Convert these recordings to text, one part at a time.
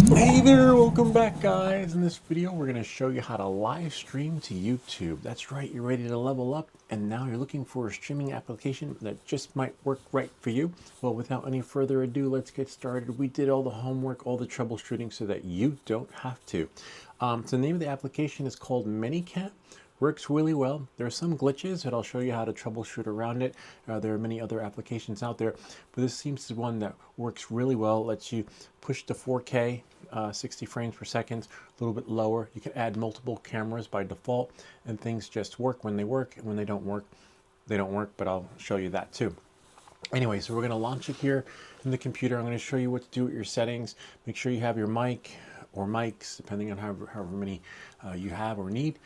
Hey there, welcome back guys. In this video we're going to show you how to live stream to YouTube. That's right, you're ready to level up and now you're looking for a streaming application that just might work right for you. Well, without any further ado, let's get started. We did all the homework, all the troubleshooting so that you don't have to. So the name of the application is called manycam. Works really well. There are some glitches that I'll show you how to troubleshoot around it. There are many other applications out there, but this seems to be one that works really well. Lets you push to 4K, 60 frames per second, a little bit lower. You can add multiple cameras by default, and things just work when they work, and when they don't work, they don't work, but I'll show you that too. Anyway, so we're going to launch it here in the computer. I'm going to show you what to do with your settings. Make sure you have your mic or mics, depending on however many you have or need.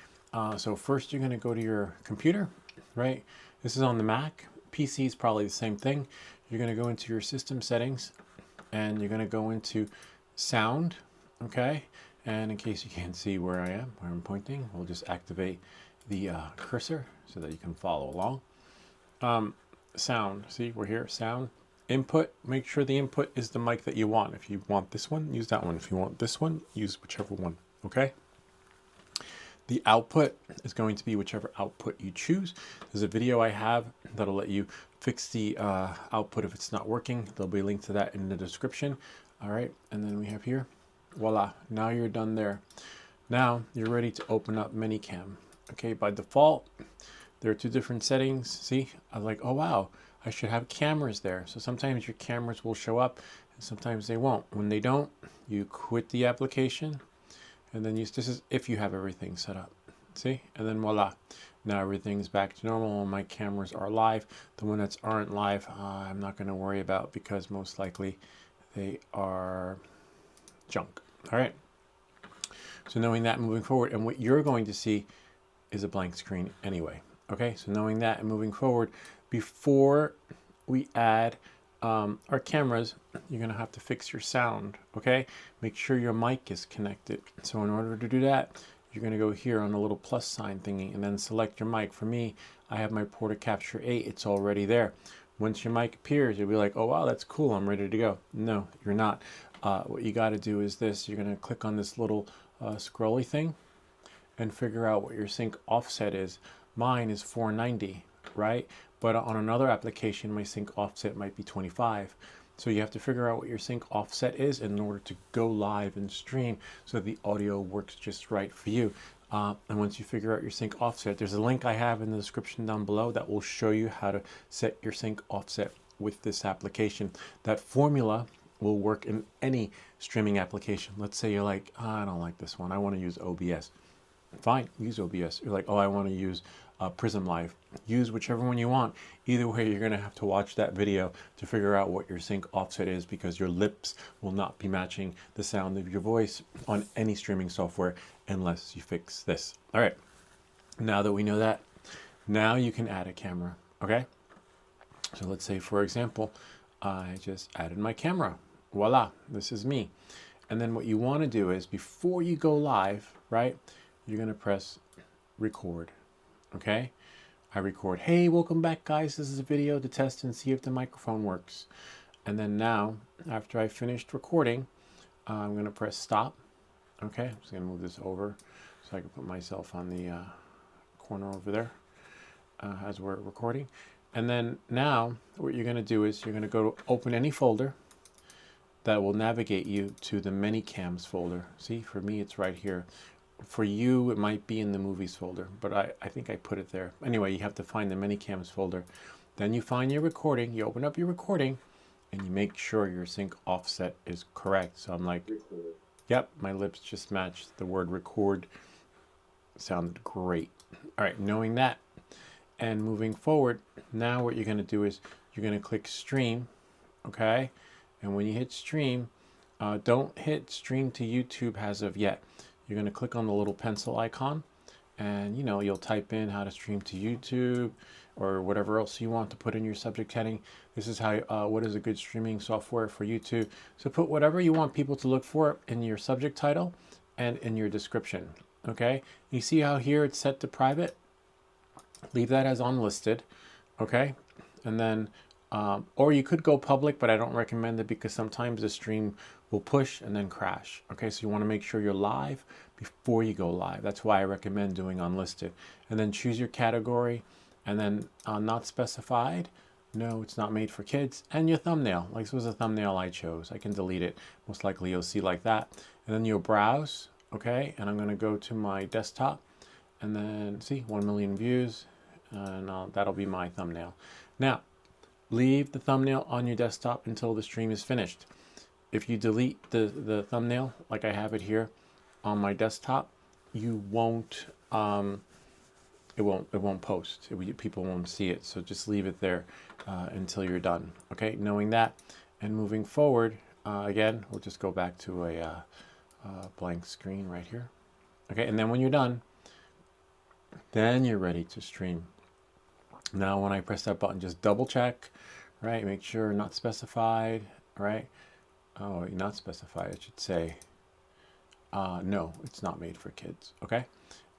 So first you're going to go to your computer, right? This is on the Mac. PC is probably the same thing. You're going to go into your system settings and you're going to go into sound, okay? And in case you can't see where I am, where I'm pointing, we'll just activate the cursor so that you can follow along. Sound, see, we're here, sound. Input, make sure the input is the mic that you want. If you want this one, use that one. If you want this one, use whichever one, okay? The output is going to be whichever output you choose. There's a video I have that'll let you fix the output if it's not working. There'll be a link to that in the description. All right, and then we have here, voila, now you're done there. Now you're ready to open up manycam. Okay, by default, there are two different settings. See, I was like, oh wow, I should have cameras there. So sometimes your cameras will show up and sometimes they won't. When they don't, you quit the application. And then this is if you have everything set up, see? And then voila, now everything's back to normal. My cameras are live. The ones that aren't live, I'm not going to worry about because most likely they are junk. All right. So knowing that, moving forward, and what you're going to see is a blank screen anyway. Okay, so knowing that and moving forward, before we add our cameras, you're going to have to fix your sound, okay? Make sure your mic is connected. So in order to do that, you're going to go here on the little plus sign thingy and then select your mic. For me, I have my Porta Capture 8. It's already there. Once your mic appears, you'll be like, oh, wow, that's cool. I'm ready to go. No, you're not. What you got to do is this. You're going to click on this little scrolly thing and figure out what your sync offset is. Mine is 490, right? But on another application, my sync offset might be 25. So you have to figure out what your sync offset is in order to go live and stream so the audio works just right for you. And once you figure out your sync offset, there's a link I have in the description down below that will show you how to set your sync offset with this application. That formula will work in any streaming application. Let's say you're like, oh, I don't like this one. I want to use OBS. Fine, use OBS. You're like, oh, I want to use Prism Live. Use whichever one you want. Either way, you're going to have to watch that video to figure out what your sync offset is because your lips will not be matching the sound of your voice on any streaming software unless you fix this. All right, now that we know that, now you can add a camera, okay? So let's say, for example, I just added my camera. Voila, this is me. And then what you want to do is before you go live, right, you're going to press record. Okay, I record, hey, welcome back guys, this is a video to test and see if the microphone works. And then now, after I finished recording, I'm going to press stop. Okay, I'm just going to move this over so I can put myself on the corner over there as we're recording. And then now, what you're going to do is you're going to go to open any folder that will navigate you to the manycams folder. See, for me, it's right here. For you, it might be in the movies folder, but I think I put it there. Anyway, you have to find the manycams folder. Then you find your recording, you open up your recording, and you make sure your sync offset is correct. So I'm like, record. Yep, my lips just matched the word record. Sounded great. All right, knowing that and moving forward, now what you're going to do is you're going to click stream, okay? And when you hit stream, don't hit stream to YouTube as of yet. You're going to click on the little pencil icon and you'll type in how to stream to YouTube or whatever else you want to put in your subject heading. This is how what is a good streaming software for YouTube. So put whatever you want people to look for in your subject title and in your description. Okay, you see how here it's set to private? Leave that as unlisted. Okay, and then Or you could go public, but I don't recommend it because sometimes the stream will push and then crash. Okay, so you want to make sure you're live before you go live. That's why I recommend doing unlisted. And then choose your category, and then not specified. No, it's not made for kids. And your thumbnail. Like this was a thumbnail I chose. I can delete it. Most likely you'll see like that. And then you'll browse. Okay, and I'm going to go to my desktop, and then see 1 million views, and that'll be my thumbnail. Now, leave the thumbnail on your desktop until the stream is finished. If you delete the thumbnail, like I have it here on my desktop, you won't, it won't post. People won't see it. So just leave it there until you're done. Okay, knowing that, and moving forward, again, we'll just go back to a blank screen right here. Okay, and then when you're done, then you're ready to stream. Now, when I press that button, just double check, right? Make sure not specified, right? Oh, not specified, I should say. No, it's not made for kids, okay?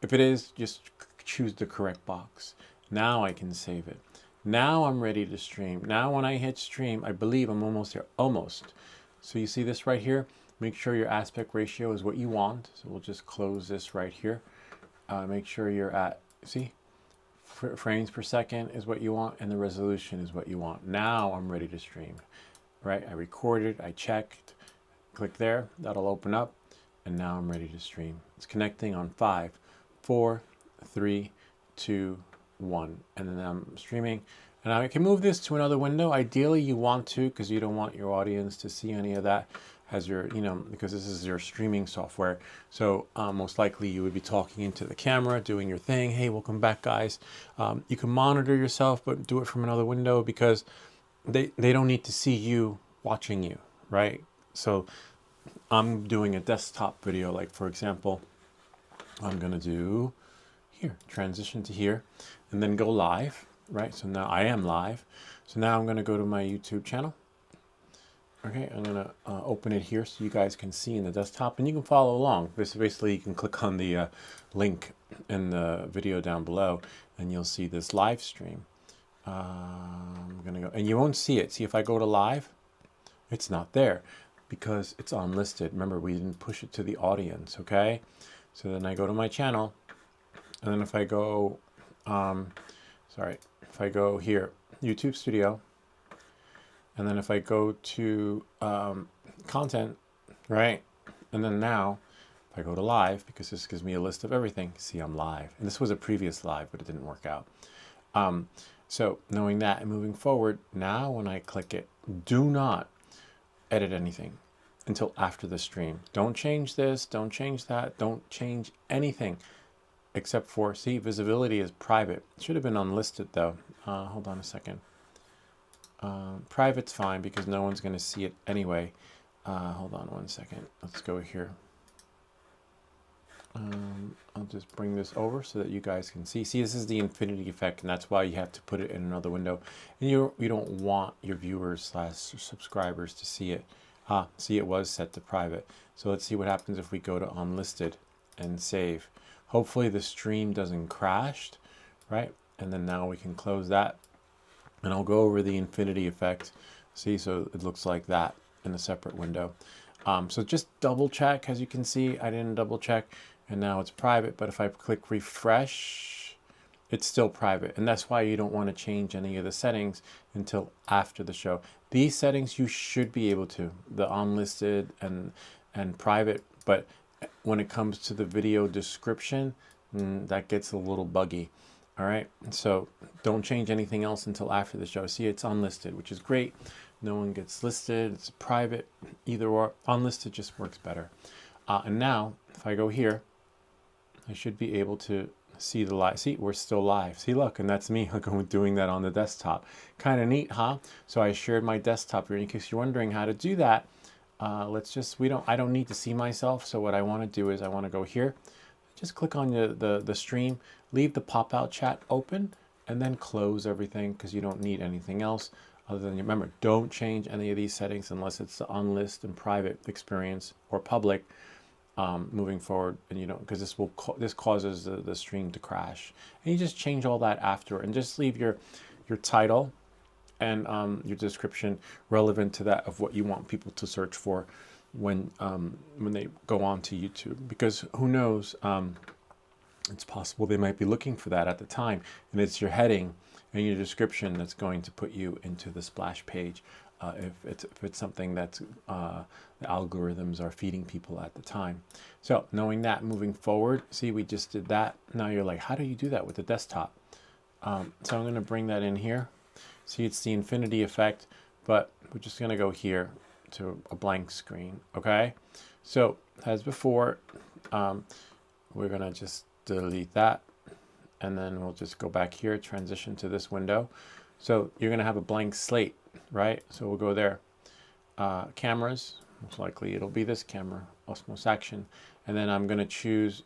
If it is, just choose the correct box. Now I can save it. Now I'm ready to stream. Now when I hit stream, I believe I'm almost there, almost. So you see this right here? Make sure your aspect ratio is what you want. So we'll just close this right here. Make sure you're at, see? Frames per second is what you want, and the resolution is what you want. Now I'm ready to stream, right? I recorded, I checked, click there, that'll open up, and now I'm ready to stream. It's connecting on 5, 4, 3, 2, 1, and then I'm streaming. And I can move this to another window. Ideally, you want to, because you don't want your audience to see any of that as your, because this is your streaming software. So most likely you would be talking into the camera, doing your thing. Hey, welcome back, guys. You can monitor yourself, but do it from another window because they don't need to see you watching you, right? So I'm doing a desktop video, like for example, I'm gonna do here, transition to here, and then go live, right? So now I am live. So now I'm gonna go to my YouTube channel. Okay, I'm gonna open it here so you guys can see in the desktop, and you can follow along. Basically, you can click on the link in the video down below, and you'll see this live stream. I'm gonna go, and you won't see it. See, if I go to live, it's not there because it's unlisted. Remember, we didn't push it to the audience. Okay, so then I go to my channel, and then if I go, if I go here, YouTube Studio. And then if I go to content, right? And then now, if I go to live, because this gives me a list of everything, see I'm live. And this was a previous live, but it didn't work out. So knowing that and moving forward, now when I click it, do not edit anything until after the stream. Don't change this, don't change that, don't change anything except for, see, visibility is private. It should have been unlisted though. Hold on a second. Private's fine because no one's going to see it anyway. Hold on one second. Let's go here. I'll just bring this over so that you guys can see. See, this is the infinity effect, and that's why you have to put it in another window. And you don't want your viewers / subscribers to see it. See, it was set to private. So let's see what happens if we go to unlisted and save. Hopefully the stream doesn't crash, right? And then now we can close that. And I'll go over the infinity effect. See, so it looks like that in a separate window. So just double check. As you can see, I didn't double check, and now it's private. But if I click refresh, it's still private. And that's why you don't want to change any of the settings until after the show. These settings you should be able to, the unlisted and private. But when it comes to the video description, that gets a little buggy. All right, so don't change anything else until after the show. See, it's unlisted, which is great. No one gets listed. It's private. Either or. Unlisted just works better. And now, if I go here, I should be able to see the live. See, we're still live. See, look, and that's me doing that on the desktop. Kind of neat, huh? So I shared my desktop here. In case you're wondering how to do that, I don't need to see myself. So what I want to do is I want to go here. Just click on the stream, leave the pop-out chat open, and then close everything because you don't need anything else other than, remember, don't change any of these settings unless it's the unlist and private experience or public moving forward. And because this causes the stream to crash. And you just change all that after, and just leave your title and your description relevant to that of what you want people to search for when they go on to YouTube. Because who knows, it's possible they might be looking for that at the time, and it's your heading and your description that's going to put you into the splash page if it's something that's the algorithms are feeding people at the time. So knowing that, moving forward, see, we just did that. Now you're like, how do you do that with the desktop? So I'm going to bring that in here. See, it's the infinity effect, but we're just going to go here to a blank screen. Okay, so as before, we're going to just delete that, and then we'll just go back here, transition to this window. So you're going to have a blank slate, right? So we'll go there. Cameras, most likely it'll be this camera, Osmo Action. And then I'm going to choose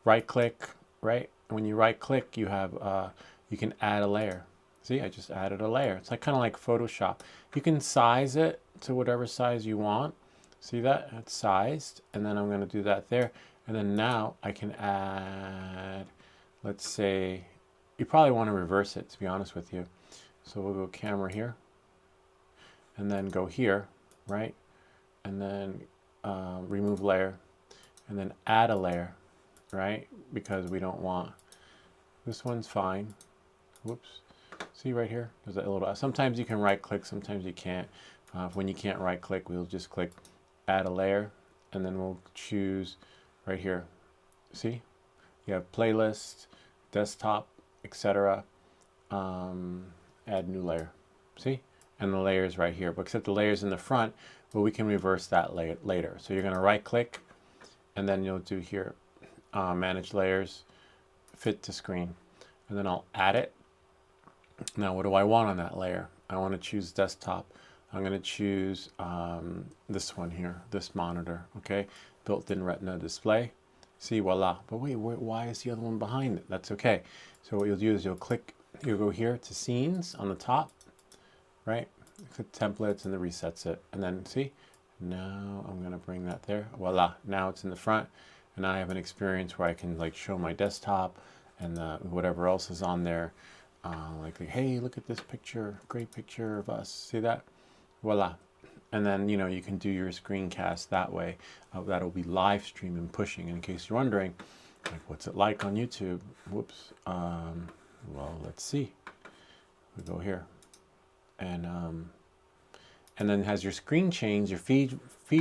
right click, right? When you right click, you have you can add a layer. See, I just added a layer. It's like kind of like Photoshop. You can size it to whatever size you want. See that? It's sized. And then I'm going to do that there. And then now I can add, let's say, you probably want to reverse it, to be honest with you. So we'll go camera here, and then go here, right? And then remove layer, and then add a layer, right? Because we don't want, this one's fine. Whoops. See right here? There's a little, sometimes you can right click, sometimes you can't. When you can't right click, we'll just click add a layer, and then we'll choose right here. See? You have playlist, desktop, etc. Add new layer. See? And the layer is right here. But except the layer is in the front, but we can reverse that later. So you're going to right click, and then you'll do here, manage layers, fit to screen. And then I'll add it. Now what do I want on that layer? I want to choose desktop. I'm going to choose this one here, this monitor, okay? Built-in Retina display. See, voila. But wait, why is the other one behind it? That's okay. So what you'll do is you'll go here to scenes on the top, right? Click templates, and it resets it. And then see, now I'm going to bring that there. Voila. Now it's in the front, and now I have an experience where I can like show my desktop and whatever else is on there. Like, hey, look at this picture, great picture of us. See that? Voila. And then, you know, you can do your screencast that way. That'll be live stream and pushing. In case you're wondering, like, what's it like on YouTube? Whoops. Well, let's see. We go here, and then as your screen change, your feed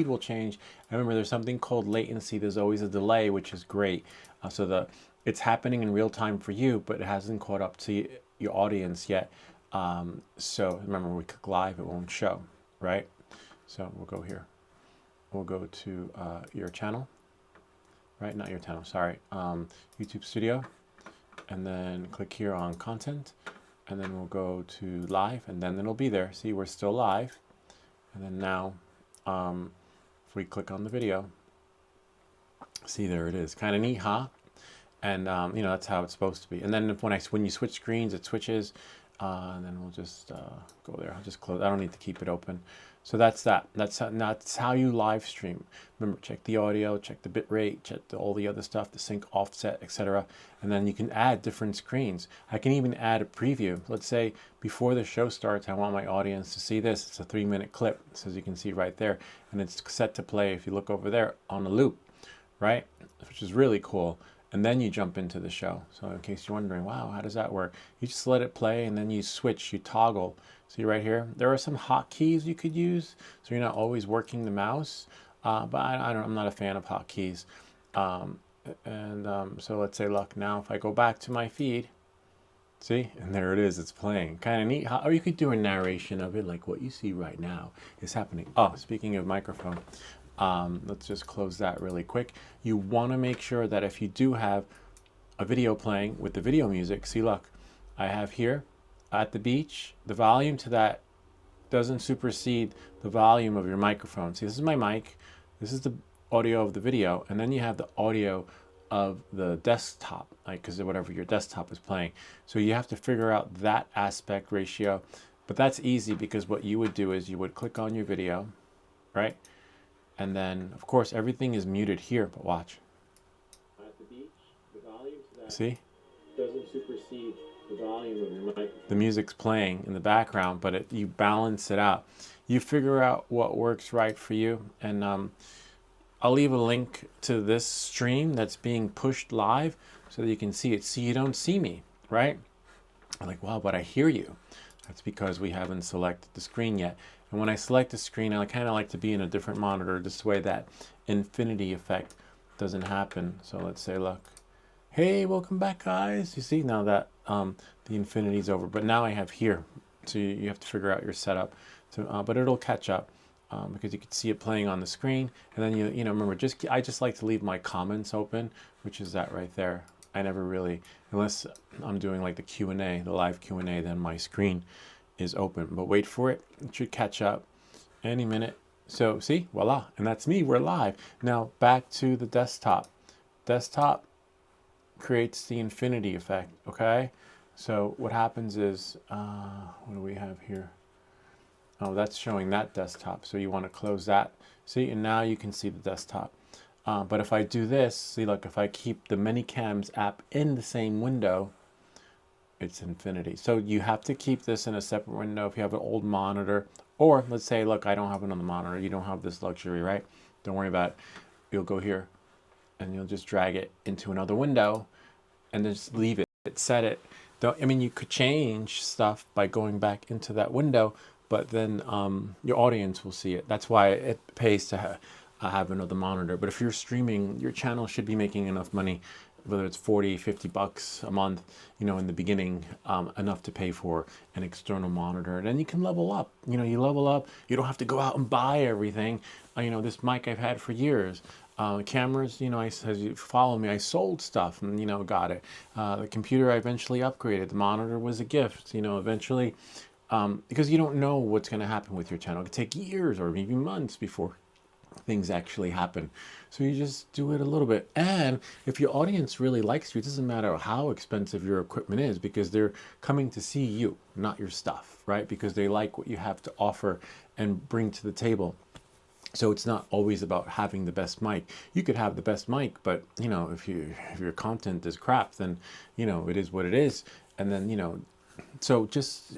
will change. And remember, there's something called latency. There's always a delay, which is great. So it's happening in real time for you, but it hasn't caught up to your audience yet. So remember, when we click live, it won't show, right? So we'll go here. We'll go to your channel, right? Not your channel, sorry. YouTube Studio, and then click here on content, and then we'll go to live, and then it'll be there. See, we're still live. And then now, if we click on the video, see, there it is. Kind of neat, huh? And you know, that's how it's supposed to be. And then when you switch screens, it switches. And then we'll just go there. I'll just close. I don't need to keep it open. So that's that. That's how you live stream. Remember, check the audio, check the bit rate, check all the other stuff, the sync, offset, etc. And then you can add different screens. I can even add a preview. Let's say before the show starts, I want my audience to see this. It's a 3-minute clip, so as you can see right there, and it's set to play. If you look over there on a loop, right, which is really cool. And then you jump into the show. So in case you're wondering, wow, how does that work? You just let it play, and then you switch, you toggle. See right here, there are some hotkeys you could use, so you're not always working the mouse. But I'm not a fan of hotkeys. So let's say, look, now if I go back to my feed, see, and there it is, it's playing. Kind of neat. Or you could do a narration of it, like what you see right now is happening. Oh, speaking of microphone, let's just close that really quick. You want to make sure that if you do have a video playing with the video music, see, look, I have here at the beach, the volume to that doesn't supersede the volume of your microphone. See, this is my mic, this is the audio of the video, and then you have the audio of the desktop, like, because of whatever your desktop is playing. So you have to figure out that aspect ratio, but that's easy, because what you would do is you would click on your video, right? And then, of course, everything is muted here, but watch. At the beach, the volume to that. See? doesn't supersede the volume of your mic. The music's playing in the background, but you balance it out. You figure out what works right for you, and I'll leave a link to this stream that's being pushed live so that you can see it. See, you don't see me, right? I'm like, wow, but I hear you. That's because we haven't selected the screen yet. And when I select the screen, I kind of like to be in a different monitor. This way that infinity effect doesn't happen. So let's say, look, hey, welcome back, guys. You see now that the infinity's over, but now I have here. So you have to figure out your setup. But it'll catch up because you can see it playing on the screen. And then you know, remember, I just like to leave my comments open, which is that right there. I never really, unless I'm doing like the Q&A, the live Q&A, then my screen is open. But wait for it. It should catch up any minute. So see, voila, and that's me. We're live. Now back to the desktop. Desktop creates the infinity effect, okay? So what happens is, what do we have here? Oh, that's showing that desktop. So you want to close that. See, and now you can see the desktop. But if I do this, see, look, if I keep the manycams app in the same window, it's infinity. So you have to keep this in a separate window if you have an old monitor. Or let's say, look, I don't have another monitor. You don't have this luxury, right? Don't worry about it. You'll go here and you'll just drag it into another window and then just leave it, set it. I mean, you could change stuff by going back into that window, but then your audience will see it. That's why it pays to have another monitor. But if you're streaming, your channel should be making enough money, whether it's 40, 50 bucks a month, you know, in the beginning, enough to pay for an external monitor. And then you can level up. You know, you level up. You don't have to go out and buy everything. You know, this mic I've had for years. Cameras, you know, as you follow me, I sold stuff and, you know, got it. The computer I eventually upgraded. The monitor was a gift, you know, eventually. Because you don't know what's going to happen with your channel. It could take years or maybe months before things actually happen. So you just do it a little bit. And if your audience really likes you, it doesn't matter how expensive your equipment is because they're coming to see you, not your stuff, right? Because they like what you have to offer and bring to the table. So it's not always about having the best mic. You could have the best mic, but you know, if your content is crap, then you know it is what it is. And then you know, so just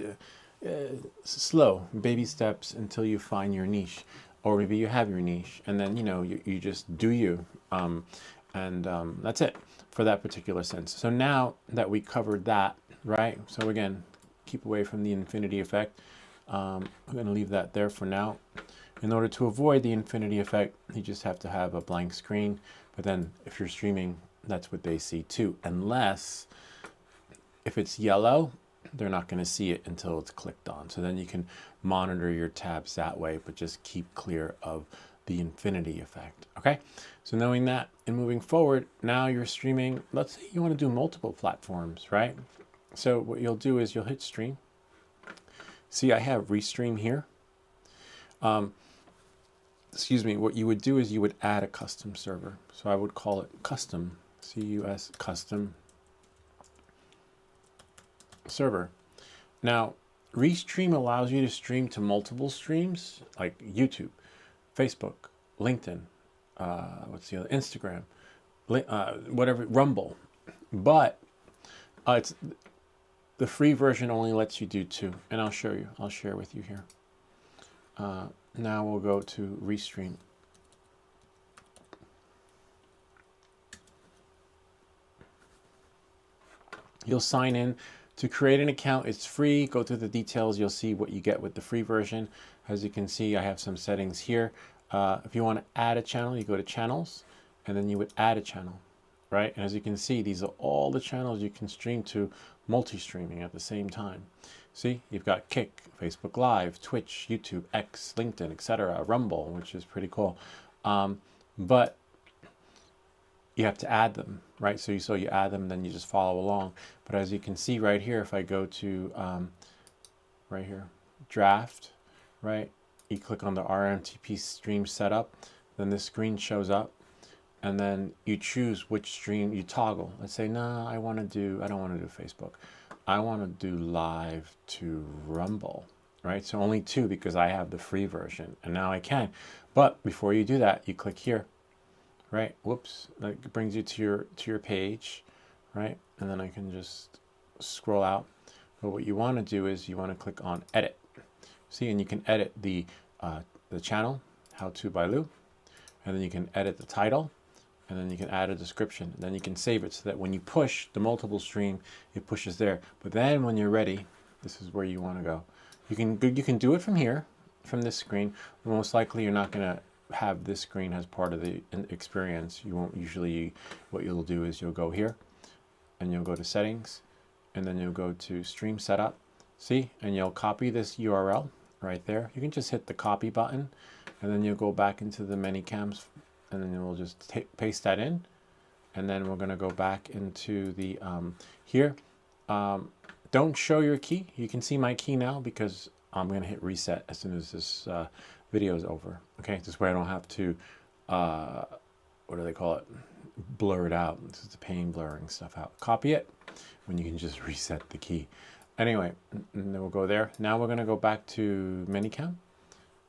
slow baby steps until you find your niche, or maybe you have your niche, and then you know you just do you, and that's it for that particular sense. So now that we covered that, right? So again, keep away from the infinity effect. I'm going to leave that there for now. In order to avoid the infinity effect, you just have to have a blank screen. But then if you're streaming, that's what they see too. Unless if it's yellow, they're not going to see it until it's clicked on. So then you can monitor your tabs that way, but just keep clear of the infinity effect. Okay? So knowing that and moving forward, now you're streaming. Let's say you want to do multiple platforms, right? So what you'll do is you'll hit stream. See, I have restream here. Excuse me, what you would do is you would add a custom server. So I would call it custom, C-U-S, custom server. Now, Restream allows you to stream to multiple streams like YouTube, Facebook, LinkedIn, what's the other, Instagram, whatever, Rumble. But it's the free version only lets you do 2, and I'll show you. I'll share with you here. Now we'll go to Restream. You'll sign in to create an account. It's free. Go through the details. You'll see what you get with the free version. As you can see, I have some settings here. If you want to add a channel, you go to channels, and then you would add a channel, right? And as you can see, these are all the channels you can stream to, multi-streaming at the same time. See, you've got Kick, Facebook Live, Twitch, YouTube, X, LinkedIn, etc., Rumble, which is pretty cool. But you have to add them, right? So you add them, then you just follow along. But as you can see right here, if I go to right here, draft, right? You click on the RMTP stream setup, then this screen shows up, and then you choose which stream you toggle. Let's say, nah, I don't want to do Facebook. I want to do live to Rumble, right? So only 2 because I have the free version, and now I can. But before you do that, you click here, right? Whoops, that brings you to your page, right? And then I can just scroll out. But what you want to do is you want to click on edit. See, and you can edit the channel, How To by Lou, and then you can edit the title, and then you can add a description. Then you can save it so that when you push the multiple stream, it pushes there. But then when you're ready, this is where you want to go. You can do it from here, from this screen. But most likely you're not going to have this screen as part of the experience. You won't usually, what you'll do is you'll go here, and you'll go to settings, and then you'll go to stream setup. See, and you'll copy this URL right there. You can just hit the copy button, and then you'll go back into the manycams, and then we'll just paste that in, and then we're going to go back into the here. Don't show your key. You can see my key now because I'm going to hit reset as soon as this video is over. Okay, this way I don't have to what do they call it, blur it out. This is the pain, blurring stuff out. Copy it when you can just reset the key. Anyway, and then we'll go there. Now we're going to go back to manycam,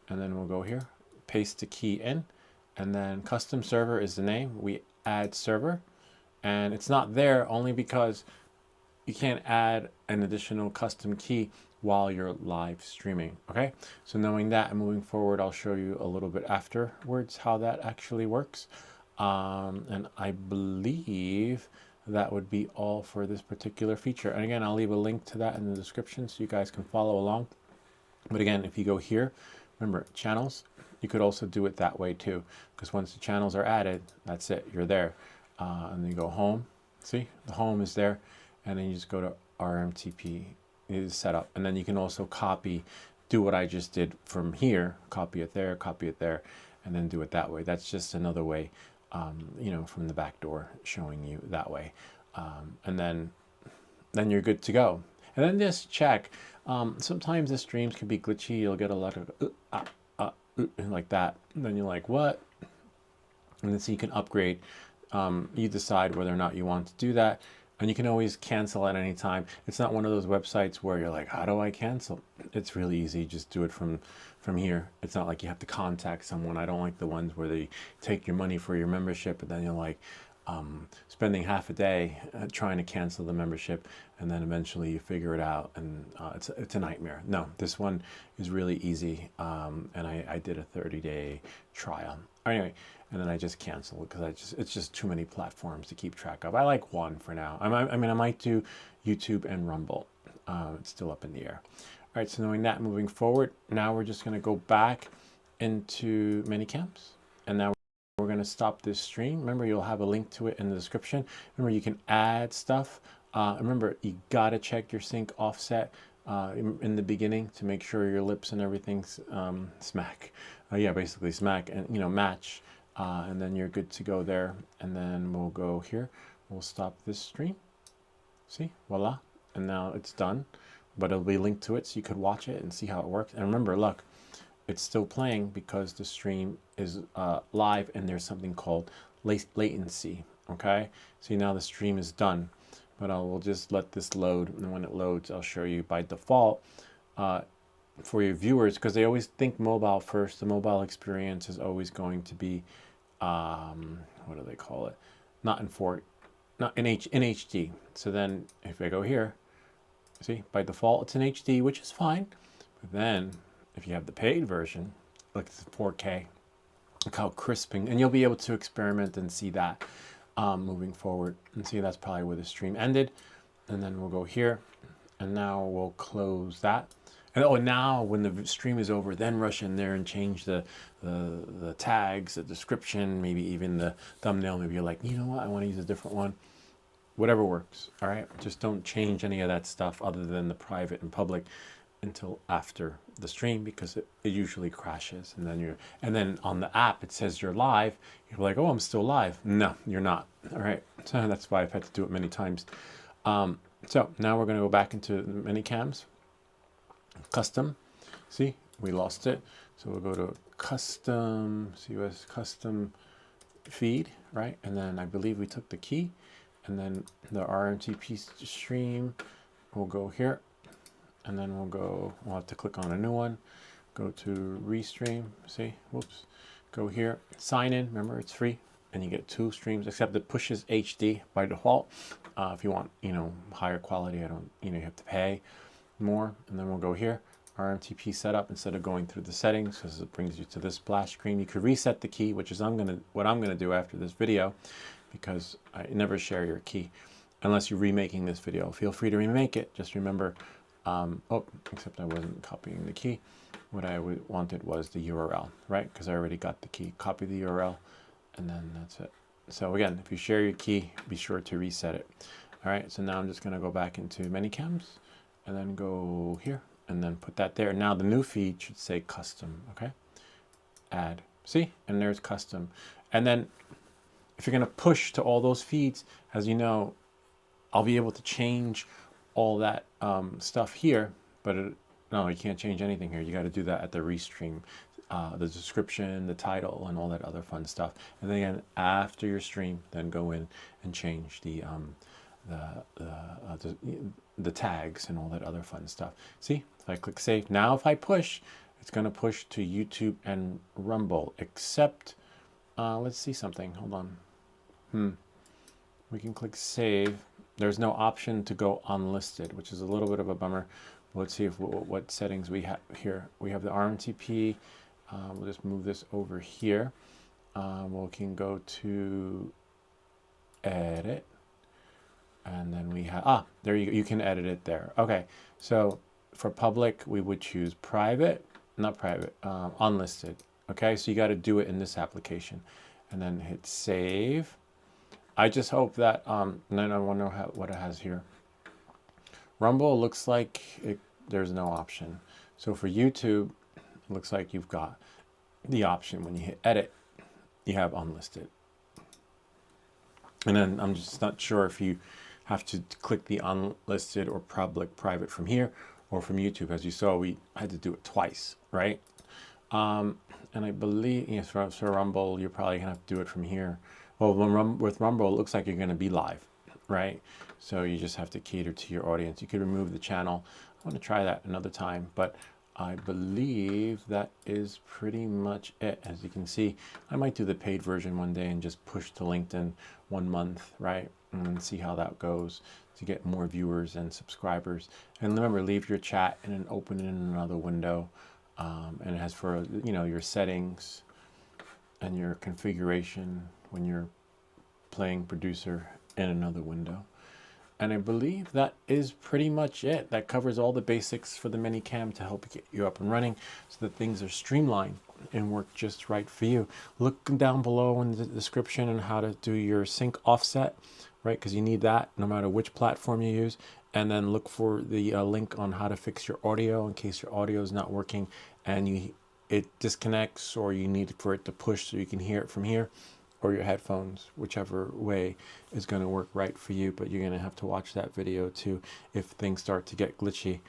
and then we'll go here, paste the key in, and then custom server is the name. We add server, and it's not there only because you can't add an additional custom key while you're live streaming. Okay, so knowing that and moving forward, I'll show you a little bit afterwards how that actually works. And I believe that would be all for this particular feature. And again, I'll leave a link to that in the description so you guys can follow along. But again, if you go here, remember channels, you could also do it that way too, because once the channels are added, that's it, you're there. And then you go home, see, the home is there, and then you just go to RMTP, is set up. And then you can also copy, do what I just did from here, copy it there, and then do it that way. That's just another way, you know, from the back door showing you that way. And then you're good to go. And then just check. Sometimes the streams can be glitchy. You'll get a lot of like that. And then you're like, what? And then so you can upgrade. You decide whether or not you want to do that. And you can always cancel at any time. It's not one of those websites where you're like, how do I cancel? It's really easy. Just do it from here. It's not like you have to contact someone. I don't like the ones where they take your money for your membership, and then you're like spending half a day trying to cancel the membership, and then eventually you figure it out, and it's a nightmare. No, this one is really easy, and I did a 30-day trial. Anyway, and then I just canceled it because it's just too many platforms to keep track of. I like one for now. I mean, I might do YouTube and Rumble. It's still up in the air. All right, so knowing that, moving forward, now we're just going to go back into manycams, and now we're going to stop this stream. Remember, you'll have a link to it in the description. Remember, you can add stuff. Remember, you got to check your sync offset in the beginning to make sure your lips and everything's smack. Yeah, basically smack, and you know, match. And then you're good to go there. And then we'll go here. We'll stop this stream. See, voila. And now it's done. But it'll be linked to it so you could watch it and see how it works. And remember, look, it's still playing because the stream is live, and there's something called latency. Okay, see, now the stream is done, but we'll just let this load, and when it loads, I'll show you by default for your viewers, because they always think mobile first. The mobile experience is always going to be what do they call it? Not in HD. So then if I go here, see, by default it's in HD, which is fine. But then if you have the paid version, look, it's 4K. Look how crisping, and you'll be able to experiment and see that moving forward. And see, that's probably where the stream ended. And then we'll go here, and now we'll close that. And oh, now when the stream is over, then rush in there and change the tags, the description, maybe even the thumbnail. Maybe you're like, you know what, I want to use a different one. Whatever works, all right? Just don't change any of that stuff other than the private and public until after the stream, because it usually crashes. And then on the app it says you're live. You're like, oh, I'm still live. No, you're not. All right, so that's why I've had to do it many times. So now we're going to go back into manycams, custom. See, we lost it. So we'll go to custom, COS custom feed, right? And then I believe we took the key, and then the RMTP stream, we'll go here, and then we'll have to click on a new one, go to restream, see, whoops, go here, sign in, remember it's free, and you get 2 streams, except it pushes HD by default. If you want, higher quality, you have to pay more. And then we'll go here, RMTP setup, instead of going through the settings, because it brings you to this splash screen. You could reset the key, which is what I'm gonna do after this video, because I never share your key unless you're remaking this video. Feel free to remake it. Just remember, except I wasn't copying the key. What I wanted was the URL, right? Because I already got the key. Copy the URL, and then that's it. So again, if you share your key, be sure to reset it. All right, so now I'm just gonna go back into manycams, and then go here, and then put that there. Now the new feed should say custom, okay? Add, see? And there's custom. And then if you're gonna push to all those feeds, as you know, I'll be able to change all that stuff here, but no, you can't change anything here. You got to do that at the restream, the description, the title, and all that other fun stuff. And then again, after your stream, then go in and change the tags and all that other fun stuff. See, if I click save, now if I push, it's going to push to YouTube and Rumble, except, let's see something. Hold on. We can click save. There's no option to go unlisted, which is a little bit of a bummer. Let's see what settings we have here. We have the RMTP. We'll just move this over here. We can go to edit, and then we have, there you can edit it there. Okay, so for public, we would choose private, not private, unlisted. Okay, so you got to do it in this application, and then hit save. I just hope that, and then I wonder what it has here. Rumble looks like there's no option. So for YouTube, it looks like you've got the option. When you hit edit, you have unlisted. And then I'm just not sure if you have to click the unlisted or public private from here or from YouTube. As you saw, we had to do it twice, right? And I believe, yes, for Rumble, you're probably gonna have to do it from here. Well, with Rumble, it looks like you're going to be live, right? So you just have to cater to your audience. You could remove the channel. I want to try that another time, but I believe that is pretty much it. As you can see, I might do the paid version one day and just push to LinkedIn 1 month, right? And see how that goes to get more viewers and subscribers. And remember, leave your chat and then open it in another window. And it has for, your settings and your configuration when you're playing producer in another window. And I believe that is pretty much it. That covers all the basics for the manycam to help get you up and running so that things are streamlined and work just right for you. Look down below in the description on how to do your sync offset, right? Because you need that no matter which platform you use. And then look for the link on how to fix your audio in case your audio is not working and it disconnects, or you need for it to push so you can hear it from here, or your headphones, whichever way is going to work right for you. But you're going to have to watch that video too if things start to get glitchy.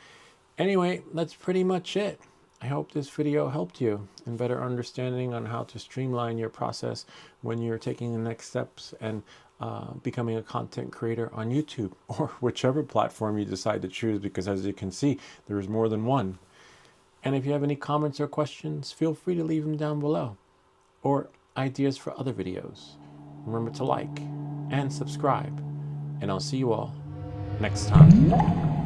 Anyway, that's pretty much it. I hope this video helped you in better understanding on how to streamline your process when you're taking the next steps and becoming a content creator on YouTube or whichever platform you decide to choose, because as you can see, there's more than one. And if you have any comments or questions, feel free to leave them down below, or ideas for other videos. Remember to like and subscribe, and I'll see you all next time.